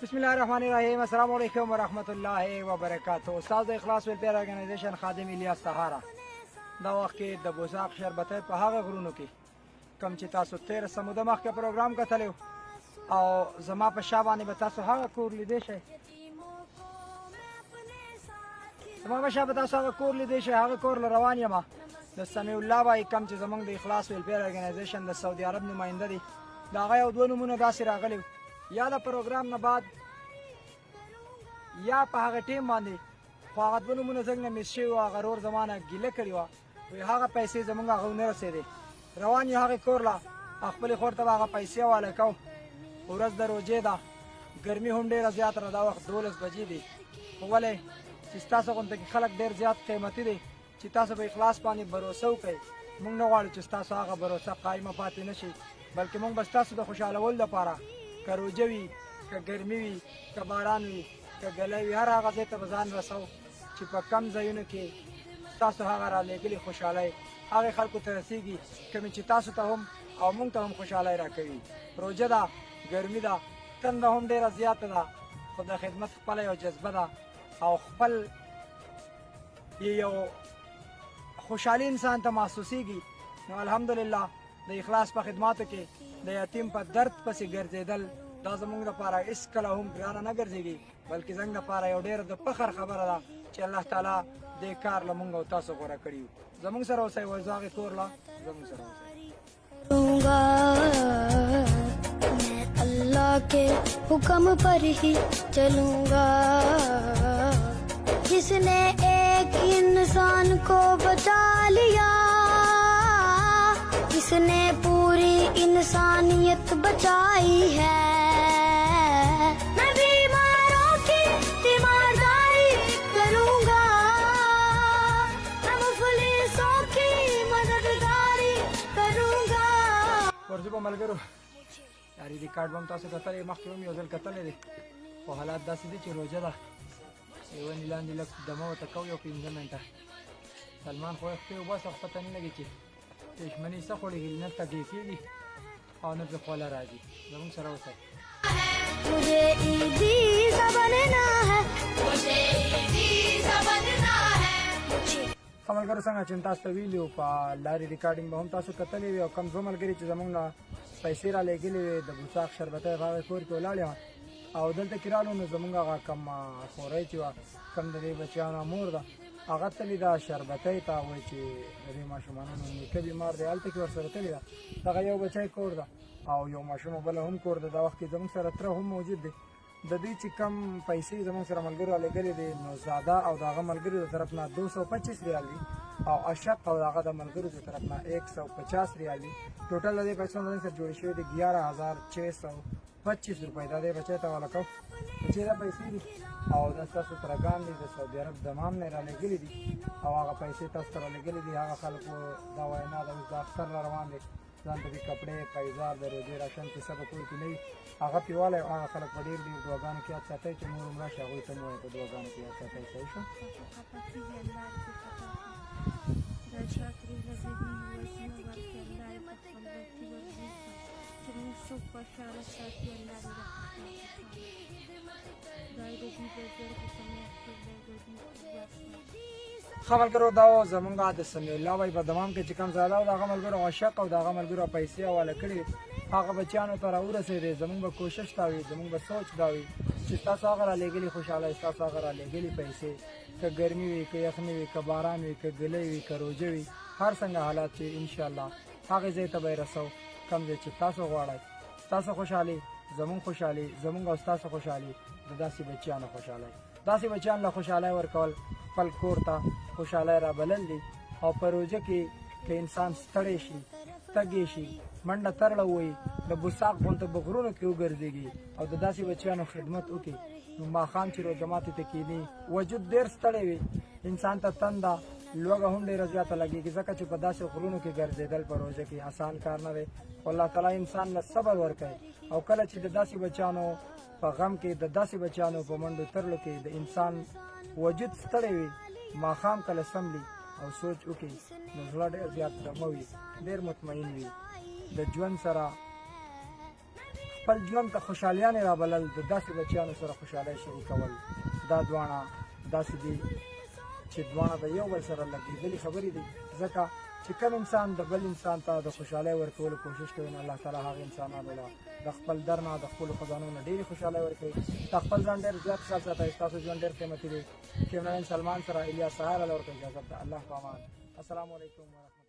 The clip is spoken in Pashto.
بسم الله الرحمن الرحیم. السلام علیکم ورحمت الله وبرکاتہ. استاد د اخلاص ویلفیر ارګنایزیشن خادم الیاس طهاره دا وخت کې د بوزاق شربتۍ په هغه غرونو کې کوم چې تاسو 13 موده مخکې پروګرام کتلی او زما په شا باندې به تاسو هغه کور لیدی شئ. زما په شا به تاسو هغه کور لیدی شئ. هغه کور له روان یم د سمیع الله بای کوم چې زموږ د اخلاص ویلفیر ارګنایزیشن د سعودي عرب نماینده دی. د هغه یو دوه نومونه داسې راغلي یا د پروګرام نه بعد یا په هغه ټیم باندې خو هغه دوه نومونه زنګ نه میس شوي وو. هغه رور زما نه ګیله کړې وه وایي هغه پیسې زموږ هغه ونه رسېدې. روان یو هغې کور له خپلې خور ته به هغه پیسې حواله کوو. ورځ د روژې ده، ګرمي هم ډېره زیاته ده. دا وخت 12 بجې دي. خو ولې چې ستاسو غونته کې خلک ډېر زیات قیمتي دي چې تاسو په اخلاص باندې بروسه وکړئ. موږ نه غواړو چې ستاسو هغه بروسه قایمه پاتې نه شي، بلکې موږ به ستاسو د خوشحالولو لپاره که روژه وي، که ګرمي وي، که باران وي، که ګلی وي، هر هغه ځای ته به ځان رسو چې په کم ځایونو کې ستاسو هغه رالېږلې خوشحالۍ هغې خلکو ته رسېږي کومې چې تاسو ته هم او موږ ته هم خوشحالۍ راکوي. روژه ده، ګرمي ده، تنده هم ډېره زیاته ده، خو د خدمت خپله یو جذبه ده او خپل یو خوشحالي انسان ته محسوسېږي. نو الحمدلله د اخلاص په خدماتو کې د یتیم په درد پسې ګرځېدل دا زموږ لپاره هېڅکله هم ګرانه نه ګرځېږي، بلکې زموږ لپاره یو ډېر د فخر خبره ده چې الله تعالی دې کار له موږ او تاسو غوره کړي یو. زموږ سره اوسئ، وایي هغې کور له زموږ سره اوسئ. मैं अल्लाह के हुक्म पर ही चलूंगा, जिसने एक इंसान को बचा लिया, जिसने पूरी इंसानियत बचाई है। मैं बीमारों की तीमारदारी करूंगा, मैं मुफलिसों की मददगारी करूंगा. ورځو به ملګرو یاري ریکارډ به هم تاسو کتلی، مخکې هم یو ځل کتلی دی، خو حالات داسې دي چې روژه ده، یونې لاندې لږ دمه ورته کوو یو 15 منټه. سلمان خو یې خپې وباسه، خو پته نه لګي چې پېشمني څه خوړېږي، نه تږی کېږي او نه پرې خوله راځي. زموږ سره اوسئ. मुझे ईदी सा बनना है, मुझे ईदी सा बनना है. ښه ملګرو څنګه چې تاسو ته ویلي وو په لارې ریکارډینګ به هم تاسو کتلی وي او کم دوه ملګري چې زموږ نه پیسې رالېږلې وې د بوساق شربتۍ په هغې کور کې ولاړې وه او دلته کې رالو نو زموږ هغه کم خورۍ چې وه کم د دې بچیانو مور ده هغه تللې ده شربتۍ ته، وایي چې د دې ماشومانو نیکه بیمار دی، هلته کې ورسره تللې ده. دغه یو بچی کور ده او یو ماشوم بله هم کور ده. دا وخت کې زموږ سره تره هم موجود دی. د دوی چې کم پیسې زموږ سره ملګرو رالېږلې دي نو زاده او د هغه ملګرو د طرف نه 225 ریال دي او اشق او د هغه د ملګرو د طرف نه 150 ریال دي. ټوټل د دې پیسو نه سره جوړې شوي دي 11625 روپۍ. دا دې بچی ته حواله کوو چې دا پیسې دي او دا ستاسو ترګان دي د سعودي عرب دمام نه رالېږلي دي او هغه پیسې تاسو ته رالېږلي دي. هغه خلکو دا وینا ده اوس د اختر را روان دی، ځان ته دې کپړې پیزار د روژې راشن چې څه به کور کې نه وي هغه پې والی. هغه خلک په ډېر ډېر دعاګانو کې یاد ساتئ چې مور هم راشي هغوی ته مو وایي په دعاګانو کې یاد ساتئ. صحیح شو؟ ښه ملګرو دا و زموږ د سمیع الله بای په دمام کې چې کوم زاده او د هغه ملګرو عاشق او د هغه ملګرو پیسې حواله کړي هغه بچیانو ته راورسېدې. زموږ به کوشش دا وي، زموږ به سوچ دا وي چې ستاسو هغه رالېږلي خوشحالۍ، ستاسو هغه رالېږلي پیسې، که ګرمي وي، که یخني وي، که باران وي، که ګلی وي، که روژه وي، هر څنګه حالات چې انشاءالله هغې ځای ته به یې رسو کوم ځای چې تاسو غواړئ. ستاسو خوشحالي زموږ خوشحالي، زموږ او ستاسو خوشحالي د داسې بچیانو خوشحالۍ. داسې بچیانو له خوشحالۍ ورکول خپل کور ته خوشحالۍ را بلل دي او په روژه کې که انسان ستړی شي، تږی شي، منډه ترړه ووایي، د بوساق غونته په غرونو کې وګرځېږي او د داسې بچیانو خدمت وکړي نو ماښام چې روژه ماتي ته کښېني وجود ډېر ستړی وي، انسان ته تنده لوږه هم ډېره زیاته لګېږي ځکه چې په داسې غرونو کې ګرځېدل په روژه کې آسان کار نه دی. خو الله تعالی انسان له صبر ورکوي او کله چې د داسې بچیانو په غم کې د داسې بچیانو په منډو ترلو کې د انسان وجود ستړی وي ماښام کله سملي او سوچ وکړي نو زړه ډېر زیات دمه وي، ډېر مطمئن وي، د ژوند سره خپل ژوند ته خوشحالیانې رابلل د داسې بچیانو سره خوشحالۍ شریکول دا دواړه داسې دي چې دواړه د یو بل سره لګېدلې خبرې دي ځکه چې کوم انسان د بل انسان ته د خوشحالۍ ورکولو کوشش کوي نو الله تعالی هغه انسانانو له د خپل در نه د خپلو خزانو نه ډېرې خوشحالۍ ورکوي د خپل ځان ډېر زیات خیال ساتئ ستاسو ژوند ډېر قیمتي دی کیمرمین سلمان سره الیاس سهار له ورته اجازه ده الله په امان السلام علیکم ورحمة